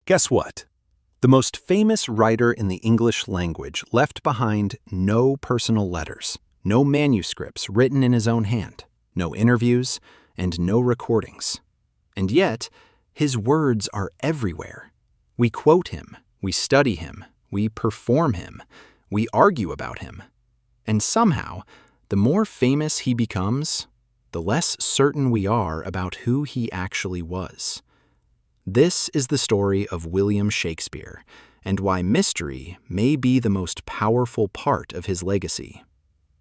Guess what? The most famous writer in the English language left behind no personal letters, no manuscripts written in his own hand, no interviews, and no recordings. And yet, his words are everywhere. We quote him, we study him, we perform him, we argue about him. And somehow, the more famous he becomes, the less certain we are about who he actually was. This is the story of William Shakespeare, and why mystery may be the most powerful part of his legacy.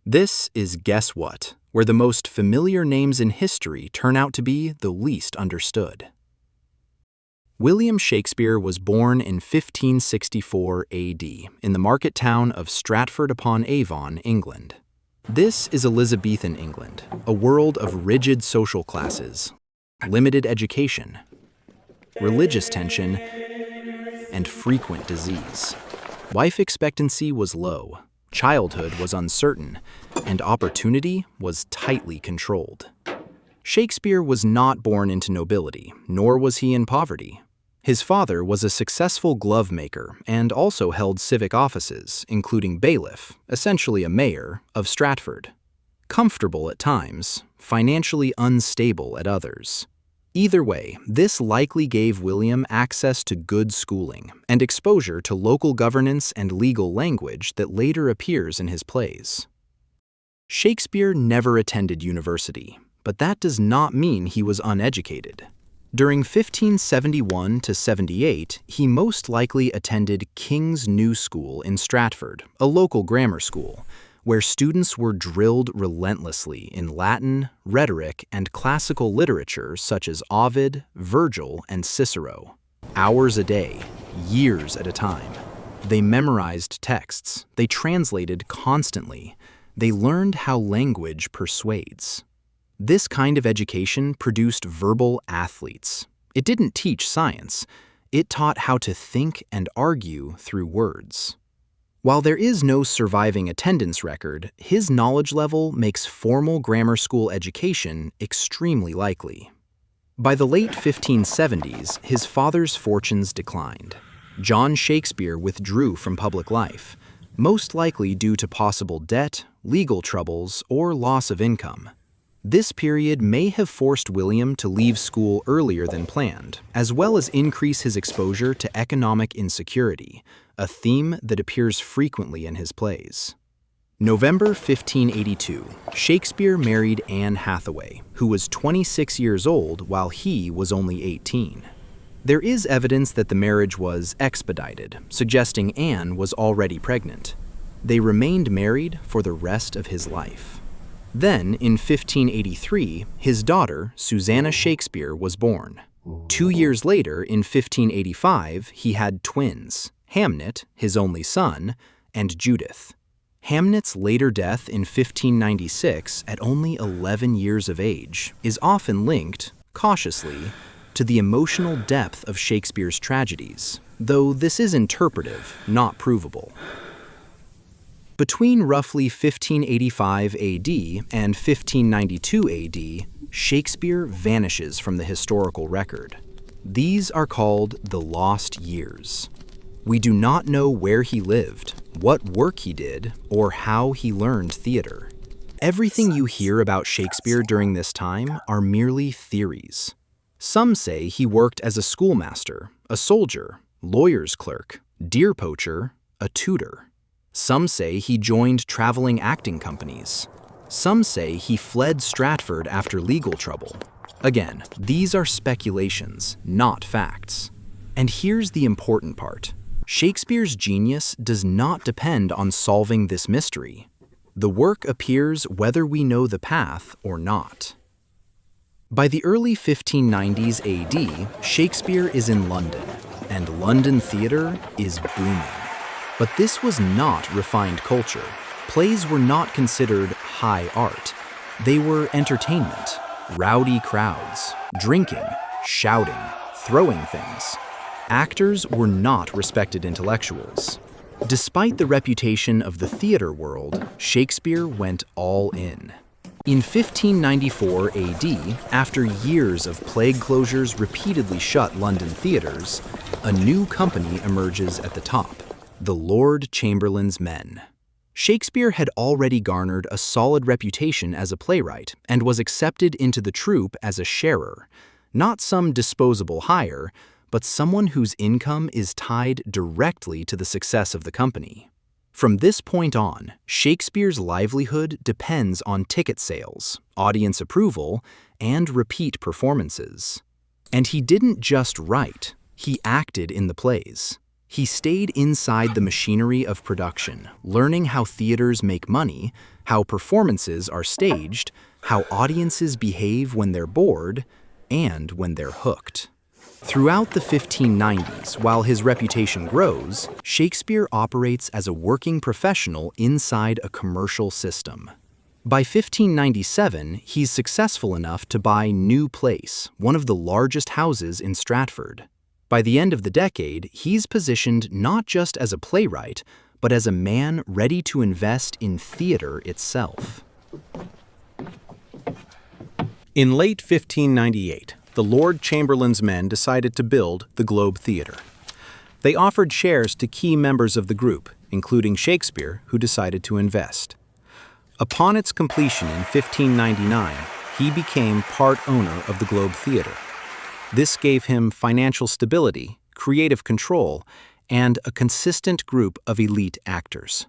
This is Guess What?, where the most familiar names in history turn out to be the least understood. William Shakespeare was born in 1564 AD in the market town of Stratford-upon-Avon, England. This is Elizabethan England, a world of rigid social classes, limited education, religious tension, and frequent disease. Life expectancy was low, childhood was uncertain, and opportunity was tightly controlled. Shakespeare was not born into nobility, nor was he in poverty. His father was a successful glove maker and also held civic offices, including bailiff, essentially a mayor, of Stratford. Comfortable at times, financially unstable at others. Either way, this likely gave William access to good schooling and exposure to local governance and legal language that later appears in his plays. Shakespeare never attended university, but that does not mean he was uneducated. During 1571 to 78, he most likely attended King's New School in Stratford, a local grammar school, where students were drilled relentlessly in Latin, rhetoric, and classical literature such as Ovid, Virgil, and Cicero. Hours a day, years at a time. They memorized texts, they translated constantly, they learned how language persuades. This kind of education produced verbal athletes. It didn't teach science, it taught how to think and argue through words. While there is no surviving attendance record, his knowledge level makes formal grammar school education extremely likely. By the late 1570s, his father's fortunes declined. John Shakespeare withdrew from public life, most likely due to possible debt, legal troubles, or loss of income. This period may have forced William to leave school earlier than planned, as well as increase his exposure to economic insecurity, a theme that appears frequently in his plays. November 1582, Shakespeare married Anne Hathaway, who was 26 years old while he was only 18. There is evidence that the marriage was expedited, suggesting Anne was already pregnant. They remained married for the rest of his life. Then, in 1583, his daughter, Susanna Shakespeare, was born. 2 years later, in 1585, he had twins, Hamnet, his only son, and Judith. Hamnet's later death in 1596, at only 11 years of age, is often linked, cautiously, to the emotional depth of Shakespeare's tragedies, though this is interpretive, not provable. Between roughly 1585 AD and 1592 AD, Shakespeare vanishes from the historical record. These are called the lost years. We do not know where he lived, what work he did, or how he learned theater. Everything you hear about Shakespeare during this time are merely theories. Some say he worked as a schoolmaster, a soldier, lawyer's clerk, deer poacher, a tutor. Some say he joined traveling acting companies. Some say he fled Stratford after legal trouble. Again, these are speculations, not facts. And here's the important part. Shakespeare's genius does not depend on solving this mystery. The work appears whether we know the path or not. By the early 1590s AD, Shakespeare is in London, and London theater is booming. But this was not refined culture. Plays were not considered high art. They were entertainment, rowdy crowds, drinking, shouting, throwing things. Actors were not respected intellectuals. Despite the reputation of the theater world, Shakespeare went all in. In 1594 AD, after years of plague closures repeatedly shut London theaters, a new company emerges at the top, the Lord Chamberlain's Men. Shakespeare had already garnered a solid reputation as a playwright and was accepted into the troupe as a sharer, not some disposable hire, but someone whose income is tied directly to the success of the company. From this point on, Shakespeare's livelihood depends on ticket sales, audience approval, and repeat performances. And he didn't just write, he acted in the plays. He stayed inside the machinery of production, learning how theaters make money, how performances are staged, how audiences behave when they're bored, and when they're hooked. Throughout the 1590s, while his reputation grows, Shakespeare operates as a working professional inside a commercial system. By 1597, he's successful enough to buy New Place, one of the largest houses in Stratford. By the end of the decade, he's positioned not just as a playwright, but as a man ready to invest in theater itself. In late 1598, the Lord Chamberlain's Men decided to build the Globe Theatre. They offered shares to key members of the group, including Shakespeare, who decided to invest. Upon its completion in 1599, he became part owner of the Globe Theatre. This gave him financial stability, creative control, and a consistent group of elite actors.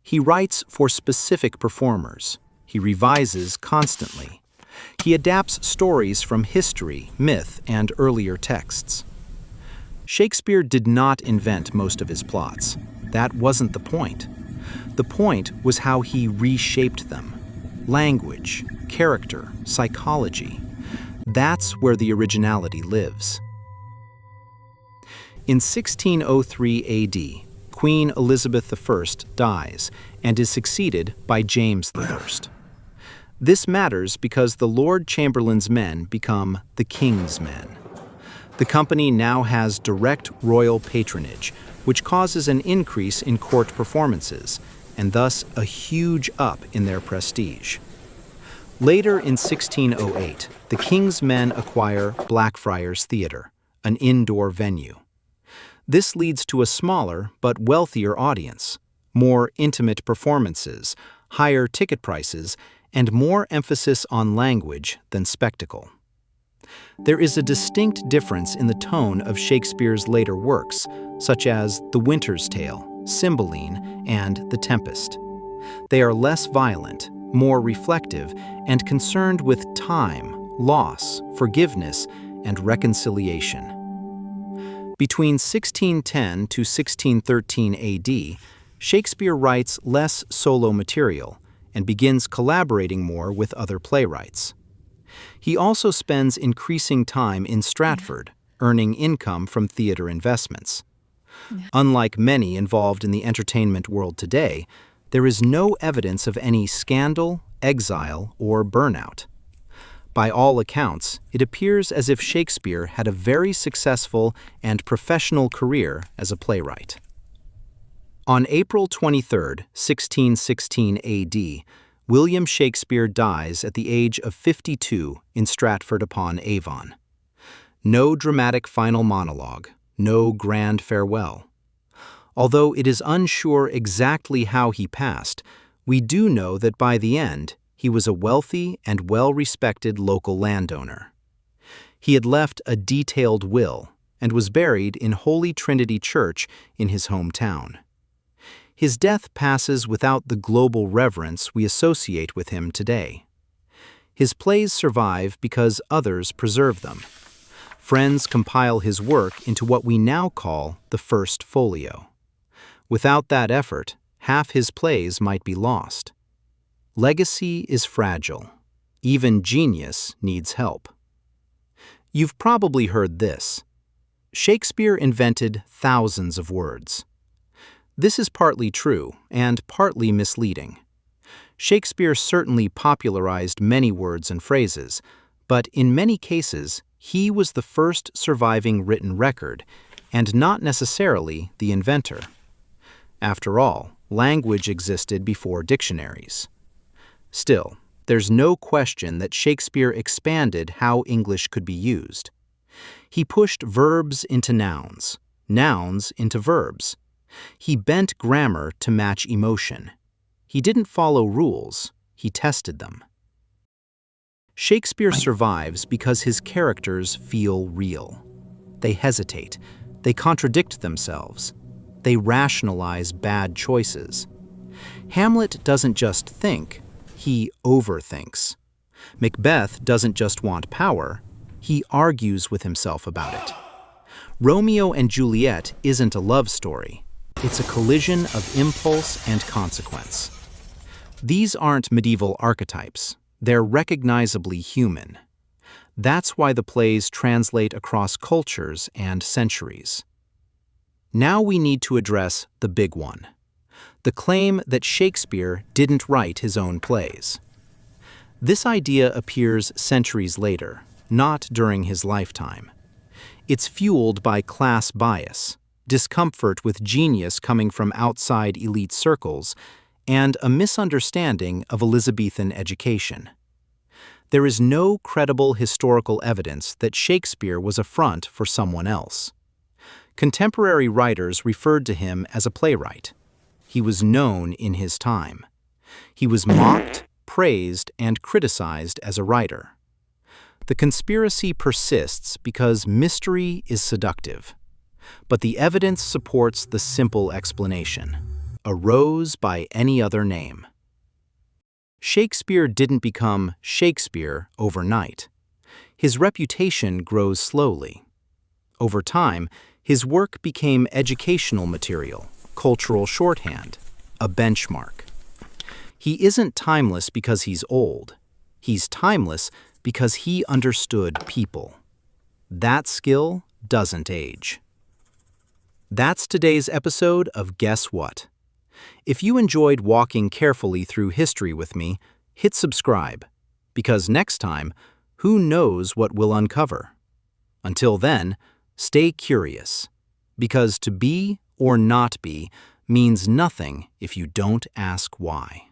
He writes for specific performers. He revises constantly. He adapts stories from history, myth, and earlier texts. Shakespeare did not invent most of his plots. That wasn't the point. The point was how he reshaped them. Language, character, psychology. That's where the originality lives. In 1603 AD, Queen Elizabeth I dies and is succeeded by James I. This matters because the Lord Chamberlain's Men become the King's Men. The company now has direct royal patronage, which causes an increase in court performances, and thus a huge up in their prestige. Later in 1608, the King's Men acquire Blackfriars Theatre, an indoor venue. This leads to a smaller but wealthier audience, more intimate performances, higher ticket prices, and more emphasis on language than spectacle. There is a distinct difference in the tone of Shakespeare's later works, such as The Winter's Tale, Cymbeline, and The Tempest. They are less violent, more reflective, and concerned with time, loss, forgiveness, and reconciliation. Between 1610 to 1613 AD, Shakespeare writes less solo material and begins collaborating more with other playwrights. He also spends increasing time in Stratford, earning income from theater investments. Unlike many involved in the entertainment world today, there is no evidence of any scandal, exile, or burnout. By all accounts, it appears as if Shakespeare had a very successful and professional career as a playwright. On April 23, 1616 AD, William Shakespeare dies at the age of 52 in Stratford-upon-Avon. No dramatic final monologue, no grand farewell. Although it is unsure exactly how he passed, we do know that by the end, he was a wealthy and well-respected local landowner. He had left a detailed will and was buried in Holy Trinity Church in his hometown. His death passes without the global reverence we associate with him today. His plays survive because others preserve them. Friends compile his work into what we now call the First Folio. Without that effort, half his plays might be lost. Legacy is fragile. Even genius needs help. You've probably heard this. Shakespeare invented thousands of words. This is partly true and partly misleading. Shakespeare certainly popularized many words and phrases, but in many cases, he was the first surviving written record, and not necessarily the inventor. After all, language existed before dictionaries. Still, there's no question that Shakespeare expanded how English could be used. He pushed verbs into nouns, nouns into verbs. He bent grammar to match emotion. He didn't follow rules, he tested them. Shakespeare survives because his characters feel real. They hesitate, they contradict themselves, they rationalize bad choices. Hamlet doesn't just think, he overthinks. Macbeth doesn't just want power, he argues with himself about it. Romeo and Juliet isn't a love story, it's a collision of impulse and consequence. These aren't medieval archetypes, they're recognizably human. That's why the plays translate across cultures and centuries. Now we need to address the big one, the claim that Shakespeare didn't write his own plays. This idea appears centuries later, not during his lifetime. It's fueled by class bias, discomfort with genius coming from outside elite circles, and a misunderstanding of Elizabethan education. There is no credible historical evidence that Shakespeare was a front for someone else. Contemporary writers referred to him as a playwright. He was known in his time. He was mocked, praised, and criticized as a writer. The conspiracy persists because mystery is seductive. But the evidence supports the simple explanation: a rose by any other name. Shakespeare didn't become Shakespeare overnight. His reputation grows slowly. Over time, his work became educational material, cultural shorthand, a benchmark. He isn't timeless because he's old. He's timeless because he understood people. That skill doesn't age. That's today's episode of Guess What? If you enjoyed walking carefully through history with me, hit subscribe, because next time, who knows what we'll uncover? Until then, stay curious, because to be or not be means nothing if you don't ask why.